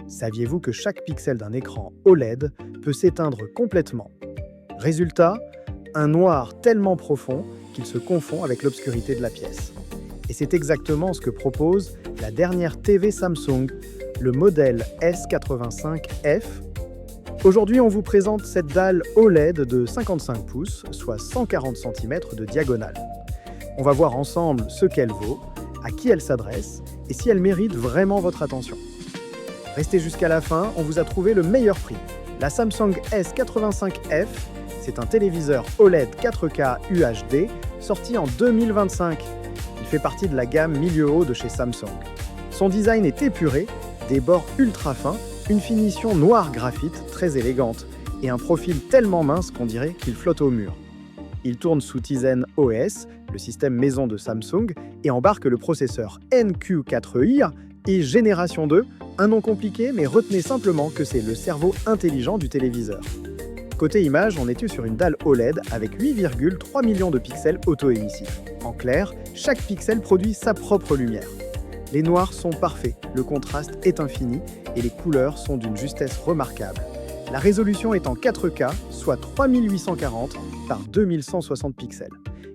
Saviez-vous que chaque pixel d'un écran OLED peut s'éteindre complètement? Résultat, un noir tellement profond qu'il se confond avec l'obscurité de la pièce. Et c'est exactement ce que propose la dernière TV Samsung, le modèle S85F. Aujourd'hui, on vous présente cette dalle OLED de 55 pouces, soit 140 cm de diagonale. On va voir ensemble ce qu'elle vaut, à qui elle s'adresse et si elle mérite vraiment votre attention. Restez jusqu'à la fin, on vous a trouvé le meilleur prix. La Samsung S85F, c'est un téléviseur OLED 4K UHD sorti en 2025. Il fait partie de la gamme milieu haut de chez Samsung. Son design est épuré, des bords ultra fins, une finition noir graphite très élégante et un profil tellement mince qu'on dirait qu'il flotte au mur. Il tourne sous Tizen OS, le système maison de Samsung, et embarque le processeur NQ4i et Génération 2, un nom compliqué mais retenez simplement que c'est le cerveau intelligent du téléviseur. Côté image, on est sur une dalle OLED avec 8,3 millions de pixels auto-émissifs. En clair, chaque pixel produit sa propre lumière. Les noirs sont parfaits, le contraste est infini et les couleurs sont d'une justesse remarquable. La résolution est en 4K, soit 3840 par 2160 pixels.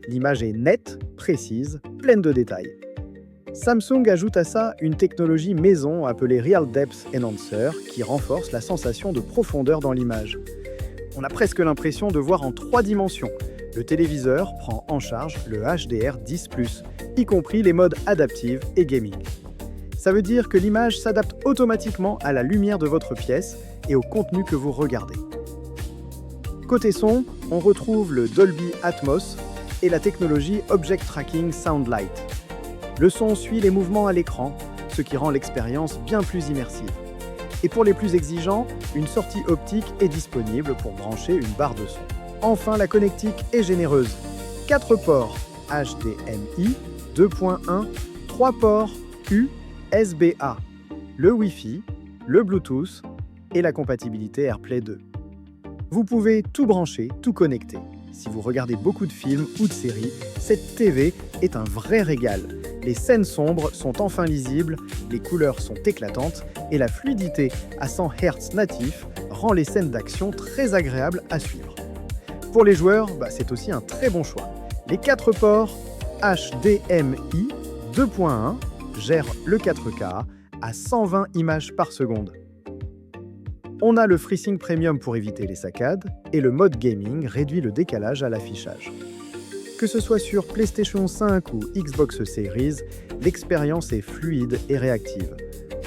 L'image est nette, précise, pleine de détails. Samsung ajoute à ça une technologie maison appelée Real Depth Enhancer qui renforce la sensation de profondeur dans l'image. On a presque l'impression de voir en 3 dimensions. Le téléviseur prend en charge le HDR10+, y compris les modes adaptive et gaming. Ça veut dire que l'image s'adapte automatiquement à la lumière de votre pièce et au contenu que vous regardez. Côté son, on retrouve le Dolby Atmos et la technologie Object Tracking Soundlight. Le son suit les mouvements à l'écran, ce qui rend l'expérience bien plus immersive. Et pour les plus exigeants, une sortie optique est disponible pour brancher une barre de son. Enfin, la connectique est généreuse. 4 ports HDMI, 2.1, 3 ports USB-A, le Wi-Fi, le Bluetooth et la compatibilité AirPlay 2. Vous pouvez tout brancher, tout connecter. Si vous regardez beaucoup de films ou de séries, cette TV est un vrai régal. Les scènes sombres sont enfin lisibles, les couleurs sont éclatantes et la fluidité à 100 Hz natif rend les scènes d'action très agréables à suivre. Pour les joueurs, c'est aussi un très bon choix. Les 4 ports HDMI 2.1 gèrent le 4K à 120 images par seconde. On a le FreeSync Premium pour éviter les saccades et le mode gaming réduit le décalage à l'affichage. Que ce soit sur PlayStation 5 ou Xbox Series, l'expérience est fluide et réactive.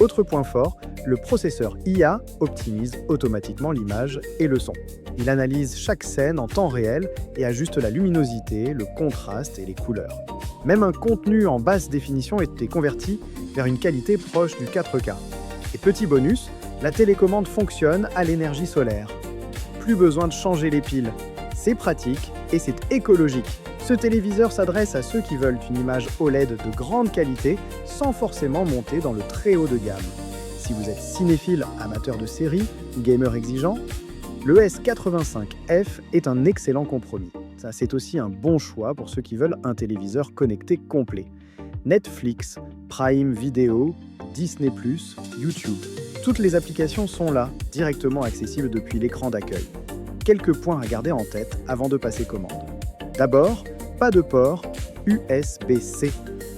Autre point fort, le processeur IA optimise automatiquement l'image et le son. Il analyse chaque scène en temps réel et ajuste la luminosité, le contraste et les couleurs. Même un contenu en basse définition est converti vers une qualité proche du 4K. Et petit bonus, la télécommande fonctionne à l'énergie solaire. Plus besoin de changer les piles. C'est pratique et c'est écologique. Ce téléviseur s'adresse à ceux qui veulent une image OLED de grande qualité sans forcément monter dans le très haut de gamme. Si vous êtes cinéphile, amateur de séries ou gamer exigeant, le S85F est un excellent compromis. Ça, c'est aussi un bon choix pour ceux qui veulent un téléviseur connecté complet. Netflix, Prime Video, Disney+, YouTube. Toutes les applications sont là, directement accessibles depuis l'écran d'accueil. Quelques points à garder en tête avant de passer commande. D'abord, pas de port USB-C.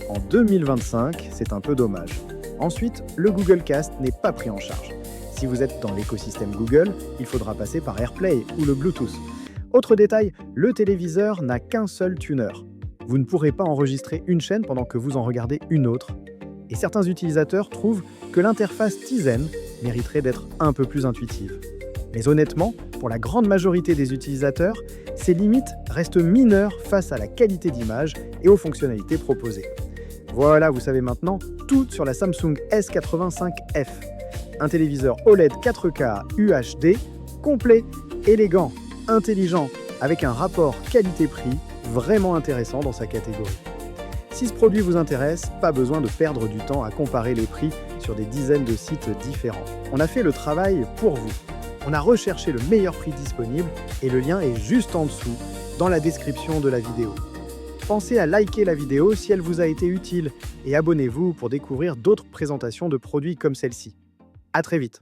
En 2025, c'est un peu dommage. Ensuite, le Google Cast n'est pas pris en charge. Si vous êtes dans l'écosystème Google, il faudra passer par AirPlay ou le Bluetooth. Autre détail, le téléviseur n'a qu'un seul tuner. Vous ne pourrez pas enregistrer une chaîne pendant que vous en regardez une autre. Et certains utilisateurs trouvent que l'interface Tizen mériterait d'être un peu plus intuitive. Mais honnêtement, pour la grande majorité des utilisateurs, ces limites restent mineures face à la qualité d'image et aux fonctionnalités proposées. Voilà, vous savez maintenant tout sur la Samsung S85F. Un téléviseur OLED 4K UHD, complet, élégant, intelligent, avec un rapport qualité-prix vraiment intéressant dans sa catégorie. Si ce produit vous intéresse, pas besoin de perdre du temps à comparer les prix sur des dizaines de sites différents. On a fait le travail pour vous. On a recherché le meilleur prix disponible et le lien est juste en dessous, dans la description de la vidéo. Pensez à liker la vidéo si elle vous a été utile et abonnez-vous pour découvrir d'autres présentations de produits comme celle-ci. À très vite.